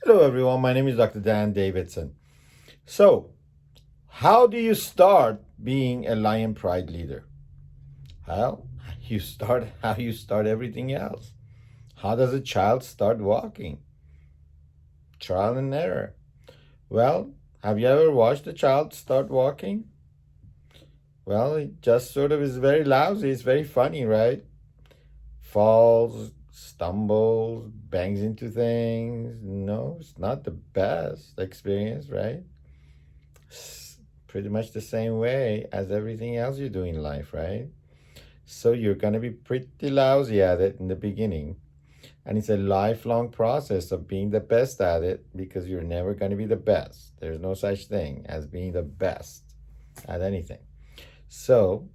Hello, everyone. My name is Dr. Dan Davidson. So, how do you start being a Lion Pride leader? Well, you start how you start everything else. How does a child start walking? Trial and error. Well, have you ever watched a child start walking? Well, it just sort of is very lousy. It's very funny, right? Falls, stumbles, bangs into things. No, it's not the best experience, right? Pretty much the same way as everything else you do in life, right? So you're going to be pretty lousy at it in the beginning. And it's a lifelong process of being the best at it because you're never going to be the best. There's no such thing as being the best at anything. So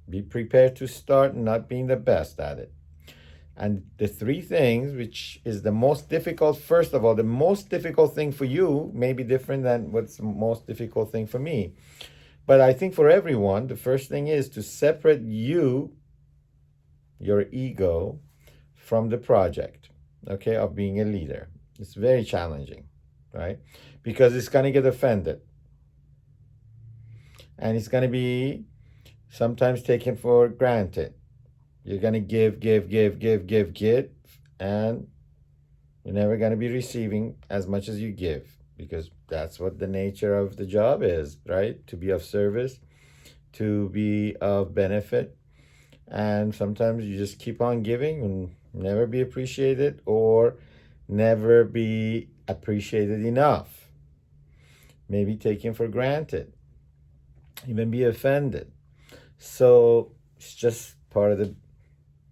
be prepared to start not being the best at it. And the three things, which is the most difficult, first of all, the most difficult thing for you may be different than what's the most difficult thing for me. But I think for everyone, the first thing is to separate you, your ego, from the project, okay, of being a leader. It's very challenging, right? Because it's going to get offended and it's going to be sometimes taken for granted. You're going to give, and you're never going to be receiving as much as you give because that's what the nature of the job is, right? To be of service, to be of benefit. And sometimes you just keep on giving and never be appreciated or never be appreciated enough. Maybe taken for granted, even be offended. So it's just part of the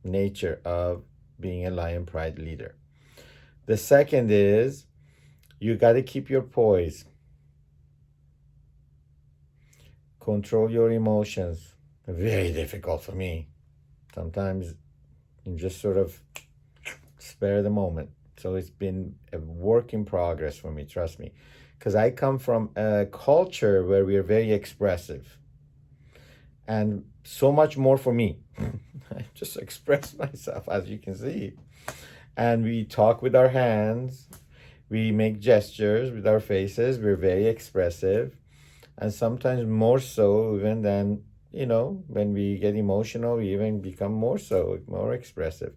nature of being a Lion Pride leader. The second is you got to keep your poise, control your emotions. Very difficult for me. Sometimes you just sort of spare the moment. So it's been a work in progress for me, trust me. Because I come from a culture where we are very expressive. And so much more for me. I just express myself, as you can see. And we talk with our hands, we make gestures with our faces, we're very expressive. And sometimes more so even than, when we get emotional, we even become more so, more expressive.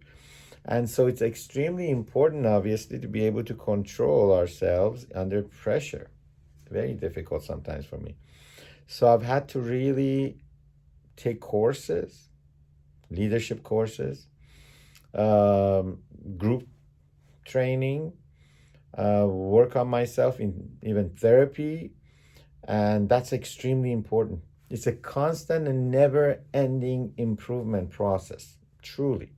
And so it's extremely important, obviously, to be able to control ourselves under pressure. Very difficult sometimes for me. So I've had to really take courses, leadership courses, group training, work on myself in even therapy. And that's extremely important. It's a constant and never ending improvement process, truly.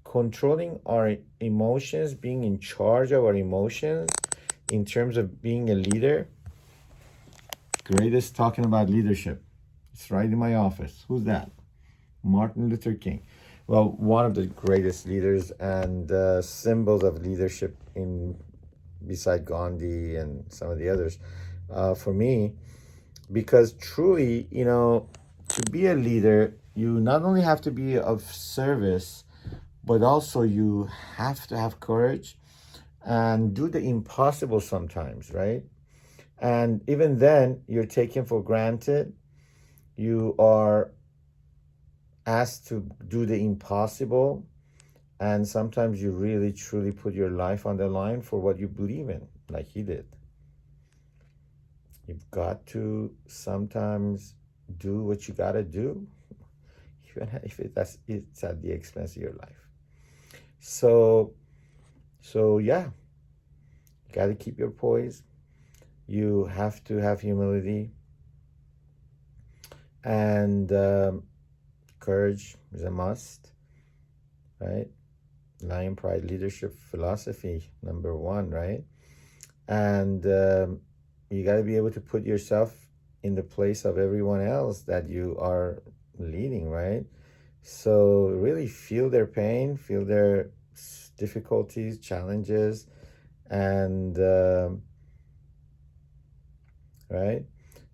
Controlling our emotions, being in charge of our emotions in terms of being a leader. Greatest talking about leadership. It's right in my office. Who's that? Martin Luther King. Well, one of the greatest leaders and symbols of leadership in beside Gandhi and some of the others for me, because truly, to be a leader, you not only have to be of service, but also you have to have courage and do the impossible sometimes, right? And even then, you're taken for granted. You are asked to do the impossible. And sometimes you really, truly put your life on the line for what you believe in, like he did. You've got to sometimes do what you got to do, even if it's at the expense of your life. So, yeah, you got to keep your poise. You have to have humility and courage is a must, right? Lion Pride leadership philosophy number one, right? And you got to be able to put yourself in the place of everyone else that you are leading, right? So really feel their pain, feel their difficulties, challenges, and right.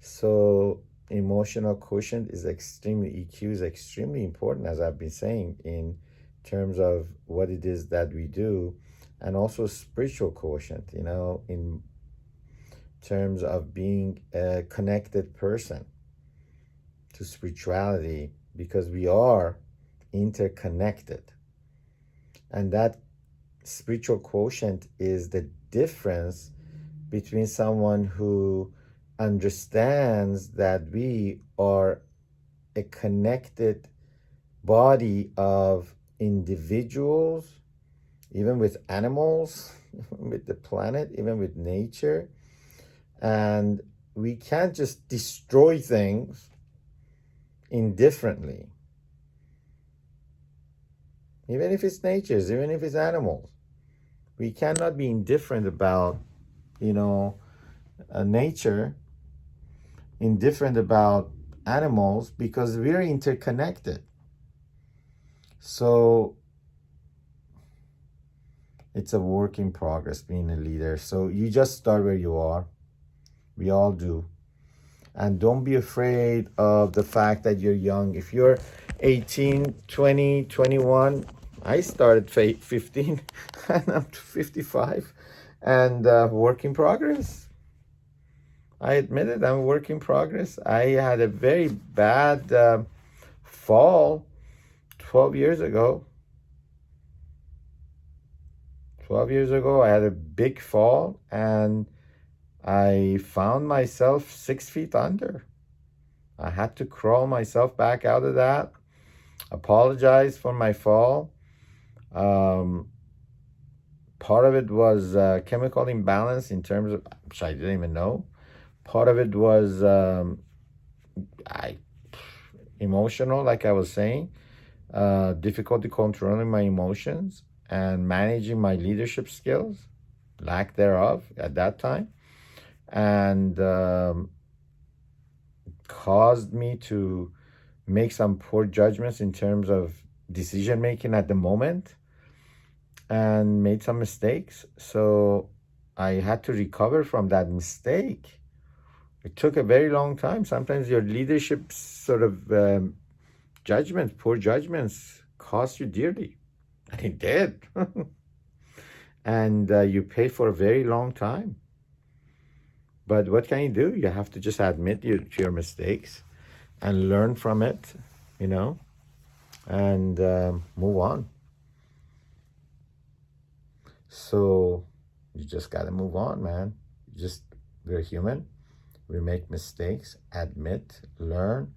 So emotional quotient is extremely EQ is extremely important, as I've been saying, in terms of what it is that we do and also spiritual quotient, in terms of being a connected person to spirituality, because we are interconnected. And that spiritual quotient is the difference between someone who understands that we are a connected body of individuals, even with animals, with the planet, even with nature. And we can't just destroy things indifferently, even if it's natures, even if it's animals. We cannot be indifferent about, nature, indifferent about animals, because we're interconnected. So it's a work in progress being a leader. So you just start where you are. We all do. And don't be afraid of the fact that you're young. If you're 18, 20, 21, I started 15 and I'm 55, and work in progress. I admit it, I'm a work in progress. I had a very bad fall 12 years ago. 12 years ago, I had a big fall, and I found myself 6 feet under. I had to crawl myself back out of that, apologize for my fall. Part of it was chemical imbalance in terms of, which I didn't even know. Part of it was emotional, like I was saying, difficulty controlling my emotions and managing my leadership skills, lack thereof at that time, and caused me to make some poor judgments in terms of decision making at the moment, and made some mistakes. So I had to recover from that mistake. It took a very long time. Sometimes your leadership sort of judgments, poor judgments, cost you dearly. And it did. And you pay for a very long time. But what can you do? You have to just admit your mistakes and learn from it, and move on. So you just got to move on, man. We're human. We make mistakes, admit, learn,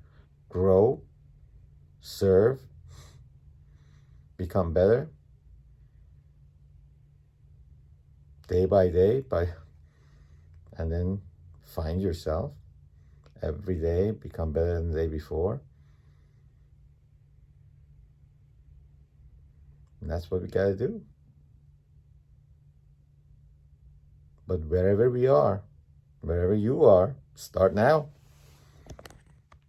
grow, serve, become better day by day, and then find yourself every day, become better than the day before. And that's what we got to do. But wherever we are, wherever you are, start now.